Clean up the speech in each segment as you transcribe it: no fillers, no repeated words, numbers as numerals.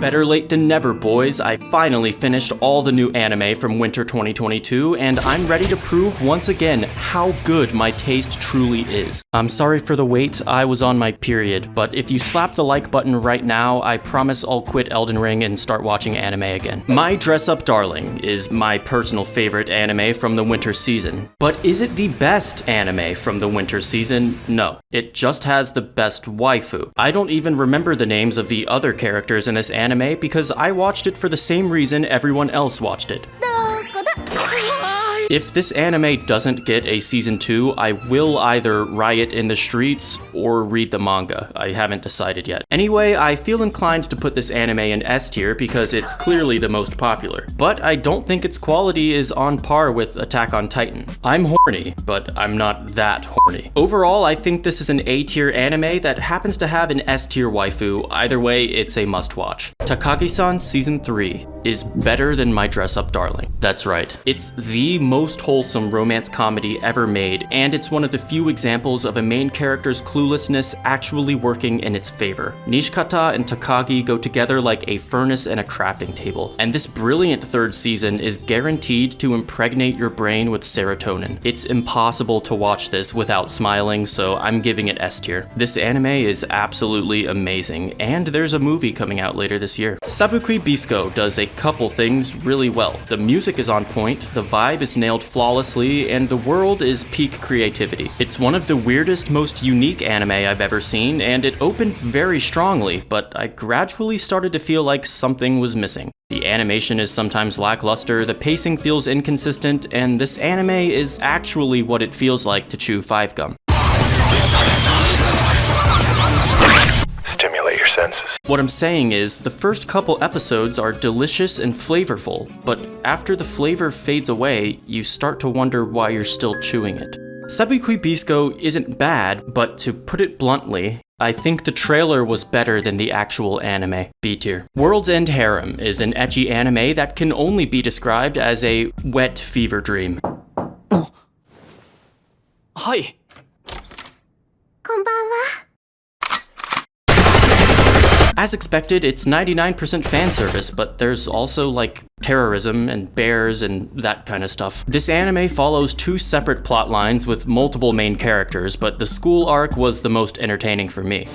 Better late than never, boys. I finally finished all the new anime from winter 2022, and I'm ready to prove once again how good my taste truly is. I'm sorry for the wait, I was on my period, but if you slap the like button right now, I promise I'll quit Elden Ring and start watching anime again. My Dress Up Darling is my personal favorite anime from the winter season. But is it the best anime from the winter season? No. It just has the best waifu. I don't even remember the names of the other characters in this anime because I watched it for the same reason everyone else watched it. If this anime doesn't get a season 2, I will either riot in the streets or read the manga. I haven't decided yet. Anyway, I feel inclined to put this anime in S tier because it's clearly the most popular. But I don't think its quality is on par with Attack on Titan. I'm horny, but I'm not that horny. Overall, I think this is an A tier anime that happens to have an S tier waifu. Either way, it's a must watch. Takagi-san Season 3 is better than My Dress Up Darling. That's right. It's the most wholesome romance comedy ever made, and it's one of the few examples of a main character's cluelessness actually working in its favor. Nishikata and Takagi go together like a furnace and a crafting table, and this brilliant third season is guaranteed to impregnate your brain with serotonin. It's impossible to watch this without smiling, so I'm giving it S tier. This anime is absolutely amazing, and there's a movie coming out later this year. Sabikui Bisco does a couple things really well. The music is on point, the vibe is nailed flawlessly, and the world is peak creativity. It's one of the weirdest, most unique anime I've ever seen, and it opened very strongly, but I gradually started to feel like something was missing. The animation is sometimes lackluster, the pacing feels inconsistent, and this anime is actually what it feels like to chew 5-gum. Senses. What I'm saying is, the first couple episodes are delicious and flavorful, but after the flavor fades away, you start to wonder why you're still chewing it. Sabikui Bisco isn't bad, but to put it bluntly, I think the trailer was better than the actual anime. B tier. World's End Harem is an ecchi anime that can only be described as a wet fever dream. Oh. Hi. Konbanwa. As expected, it's 99% fan service, but there's also like terrorism and bears and that kind of stuff. This anime follows 2 separate plot lines with multiple main characters, but the school arc was the most entertaining for me.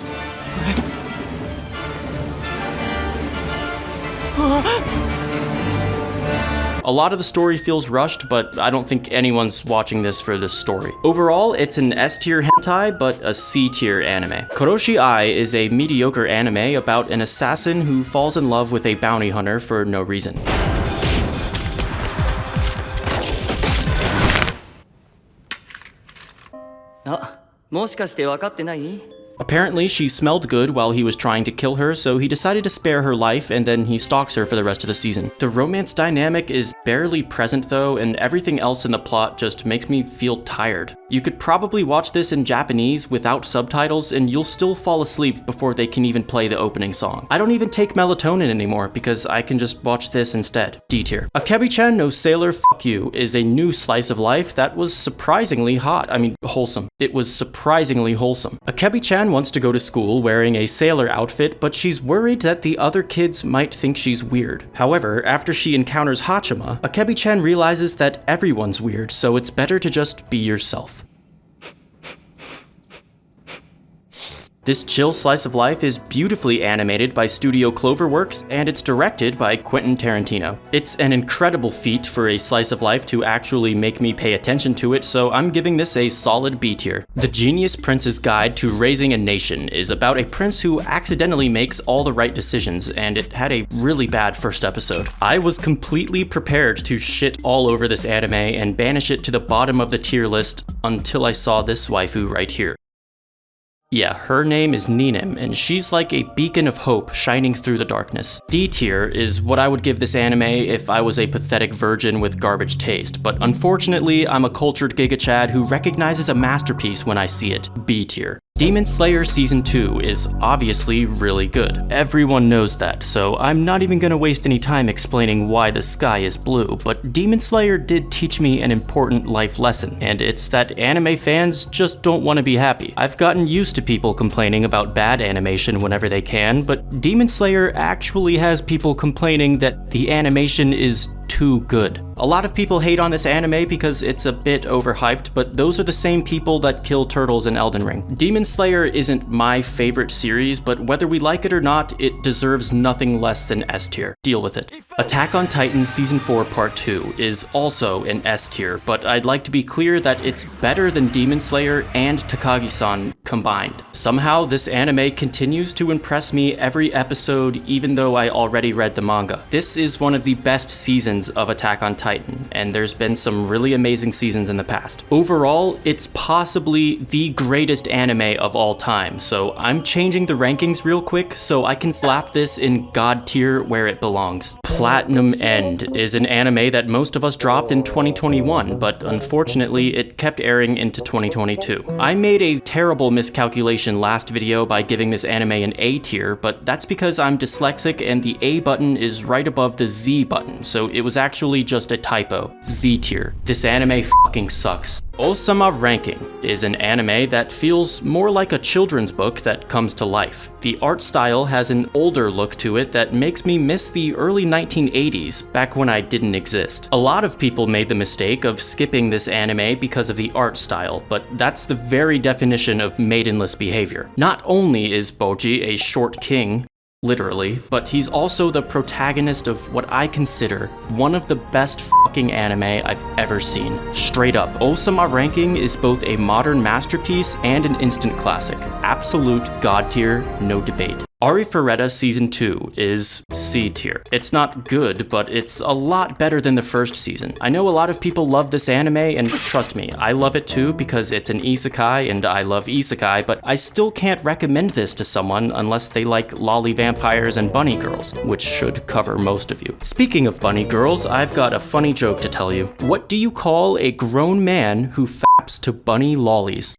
A lot of the story feels rushed, but I don't think anyone's watching this for this story. Overall, it's an S-tier hentai, but a C-tier anime. Koroshi Ai is a mediocre anime about an assassin who falls in love with a bounty hunter for no reason. Apparently, she smelled good while he was trying to kill her, so he decided to spare her life, and then he stalks her for the rest of the season. The romance dynamic is barely present though, and everything else in the plot just makes me feel tired. You could probably watch this in Japanese without subtitles, and you'll still fall asleep before they can even play the opening song. I don't even take melatonin anymore, because I can just watch this instead. D tier. Akebi-chan no Sailor-fuku is a new slice of life that was surprisingly wholesome. It was surprisingly wholesome. Akebi-chan wants to go to school wearing a sailor outfit, but she's worried that the other kids might think she's weird. However, after she encounters Hachima, Akebi-chan realizes that everyone's weird, so it's better to just be yourself. This chill slice of life is beautifully animated by Studio Cloverworks, and it's directed by Quentin Tarantino. It's an incredible feat for a slice of life to actually make me pay attention to it, so I'm giving this a solid B tier. The Genius Prince's Guide to Raising a Nation is about a prince who accidentally makes all the right decisions, and it had a really bad first episode. I was completely prepared to shit all over this anime and banish it to the bottom of the tier list until I saw this waifu right here. Yeah, her name is Ninem, and she's like a beacon of hope shining through the darkness. D tier is what I would give this anime if I was a pathetic virgin with garbage taste, but unfortunately, I'm a cultured Giga Chad who recognizes a masterpiece when I see it. B tier. Demon Slayer Season 2 is obviously really good. Everyone knows that, so I'm not even gonna waste any time explaining why the sky is blue, but Demon Slayer did teach me an important life lesson, and it's that anime fans just don't want to be happy. I've gotten used to people complaining about bad animation whenever they can, but Demon Slayer actually has people complaining that the animation is too good. A lot of people hate on this anime because it's a bit overhyped, but those are the same people that kill turtles in Elden Ring. Demon Slayer isn't my favorite series, but whether we like it or not, it deserves nothing less than S tier. Deal with it. Attack on Titan Season 4 Part 2 is also an S tier, but I'd like to be clear that it's better than Demon Slayer and Takagi-san combined. Somehow, this anime continues to impress me every episode, even though I already read the manga. This is one of the best seasons of Attack on Titan, and there's been some really amazing seasons in the past. Overall, it's possibly the greatest anime of all time, so I'm changing the rankings real quick so I can slap this in God tier where it belongs. Platinum End is an anime that most of us dropped in 2021, but unfortunately it kept airing into 2022. I made a terrible miscalculation last video by giving this anime an A tier, but that's because I'm dyslexic and the A button is right above the Z button, so it was actually just a typo. Z tier. This anime fucking sucks. Ousama Ranking is an anime that feels more like a children's book that comes to life. The art style has an older look to it that makes me miss the early 1980s, back when I didn't exist. A lot of people made the mistake of skipping this anime because of the art style, but that's the very definition of maidenless behavior. Not only is Boji a short king, literally, but he's also the protagonist of what I consider one of the best fucking anime I've ever seen. Straight up, Ousama Ranking is both a modern masterpiece and an instant classic. Absolute god tier, no debate. Arifureta Season 2 is C tier. It's not good, but it's a lot better than the first season. I know a lot of people love this anime, and trust me, I love it too because it's an isekai and I love isekai, but I still can't recommend this to someone unless they like lolly vampires and bunny girls, which should cover most of you. Speaking of bunny girls, I've got a funny joke to tell you. What do you call a grown man who faps to bunny lollies?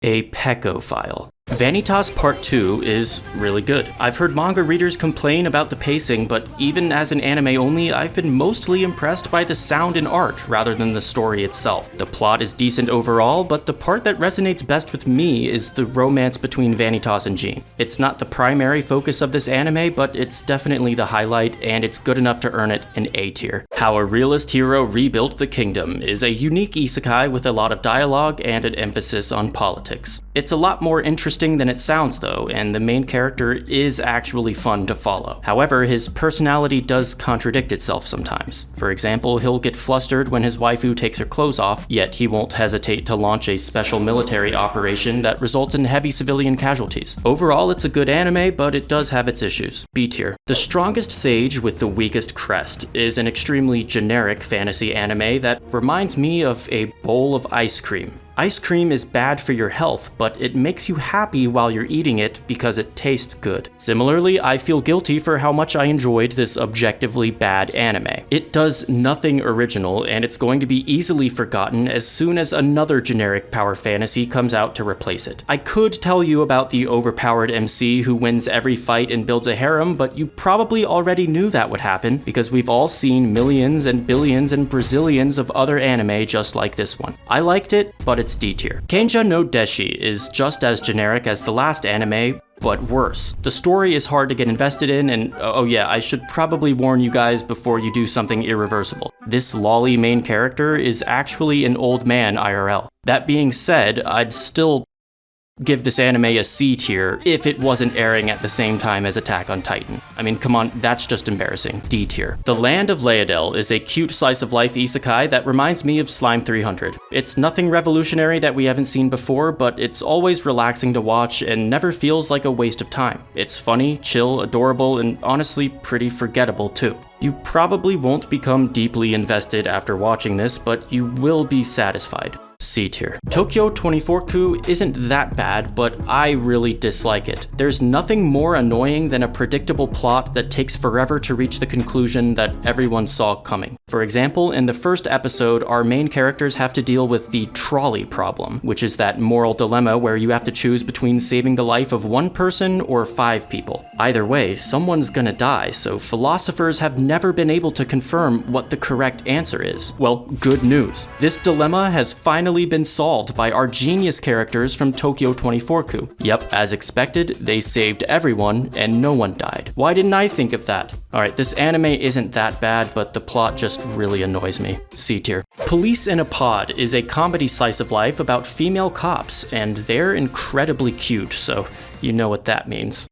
A pecophile. Vanitas Part 2 is really good. I've heard manga readers complain about the pacing, but even as an anime only, I've been mostly impressed by the sound and art rather than the story itself. The plot is decent overall, but the part that resonates best with me is the romance between Vanitas and Jean. It's not the primary focus of this anime, but it's definitely the highlight, and it's good enough to earn it an A tier. How a realist hero rebuilt the kingdom is a unique isekai with a lot of dialogue and an emphasis on politics. It's a lot more interesting than it sounds though, and the main character is actually fun to follow. However, his personality does contradict itself sometimes. For example, he'll get flustered when his waifu takes her clothes off, yet he won't hesitate to launch a special military operation that results in heavy civilian casualties. Overall, it's a good anime, but it does have its issues. B tier. The strongest sage with the weakest crest is an extremely generic fantasy anime that reminds me of a bowl of ice cream. Ice cream is bad for your health, but it makes you happy while you're eating it because it tastes good. Similarly, I feel guilty for how much I enjoyed this objectively bad anime. It does nothing original, and it's going to be easily forgotten as soon as another generic power fantasy comes out to replace it. I could tell you about the overpowered MC who wins every fight and builds a harem, but you probably already knew that would happen because we've all seen millions and billions and Brazilians of other anime just like this one. I liked it, but it's D tier. Kenja no Deshi is just as generic as the last anime, but worse. The story is hard to get invested in, and oh yeah, I should probably warn you guys before you do something irreversible. This lolly main character is actually an old man IRL. That being said, I'd still give this anime a C tier if it wasn't airing at the same time as Attack on Titan. I mean, come on, that's just embarrassing. D tier. The Land of Leadale is a cute slice of life isekai that reminds me of Slime 300. It's nothing revolutionary that we haven't seen before, but it's always relaxing to watch and never feels like a waste of time. It's funny, chill, adorable, and honestly pretty forgettable too. You probably won't become deeply invested after watching this, but you will be satisfied. C tier. Tokyo 24-ku isn't that bad, but I really dislike it. There's nothing more annoying than a predictable plot that takes forever to reach the conclusion that everyone saw coming. For example, in the first episode, our main characters have to deal with the trolley problem, which is that moral dilemma where you have to choose between saving the life of one person or 5 people. Either way, someone's gonna die, so philosophers have never been able to confirm what the correct answer is. Well, good news. This dilemma has finally been solved by our genius characters from Tokyo 24-ku. Yep, as expected, they saved everyone and no one died. Why didn't I think of that? Alright, this anime isn't that bad, but the plot just really annoys me. C tier. Police in a Pod is a comedy slice of life about female cops, and they're incredibly cute, so you know what that means.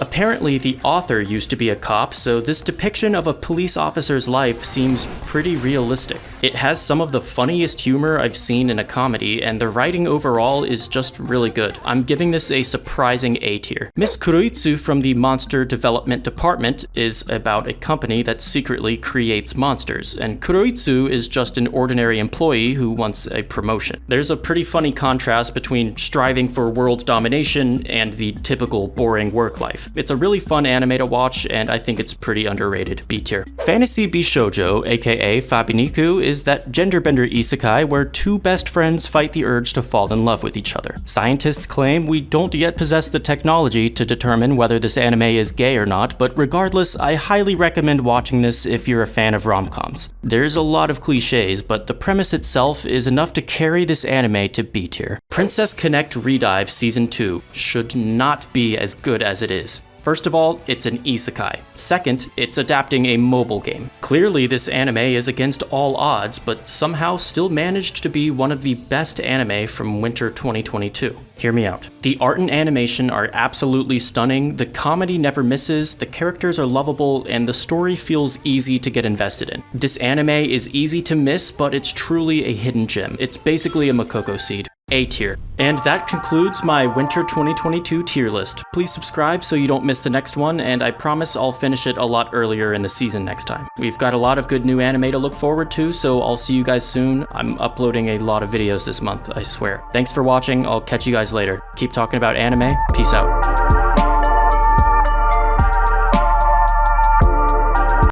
Apparently, the author used to be a cop, so this depiction of a police officer's life seems pretty realistic. It has some of the funniest humor I've seen in a comedy, and the writing overall is just really good. I'm giving this a surprising A tier. Miss Kuroitsu from the Monster Development Department is about a company that secretly creates monsters, and Kuroitsu is just an ordinary employee who wants a promotion. There's a pretty funny contrast between striving for world domination and the typical boring work life. It's a really fun anime to watch, and I think it's pretty underrated. B tier. Fantasy Bishoujo, aka Fabiniku, is that genderbender isekai where 2 best friends fight the urge to fall in love with each other. Scientists claim we don't yet possess the technology to determine whether this anime is gay or not, but regardless, I highly recommend watching this if you're a fan of rom-coms. There's a lot of cliches, but the premise itself is enough to carry this anime to B tier. Princess Connect ReDive Season 2 should not be as good as it is. First of all, it's an isekai. Second, it's adapting a mobile game. Clearly, this anime is against all odds, but somehow still managed to be one of the best anime from winter 2022. Hear me out. The art and animation are absolutely stunning, the comedy never misses, the characters are lovable, and the story feels easy to get invested in. This anime is easy to miss, but it's truly a hidden gem. It's basically a Makoko seed. A tier. And that concludes my winter 2022 tier list. Please subscribe so you don't miss the next one, and I promise I'll finish it a lot earlier in the season next time. We've got a lot of good new anime to look forward to, so I'll see you guys soon. I'm uploading a lot of videos this month, I swear. Thanks for watching, I'll catch you guys later. Keep talking about anime, peace out.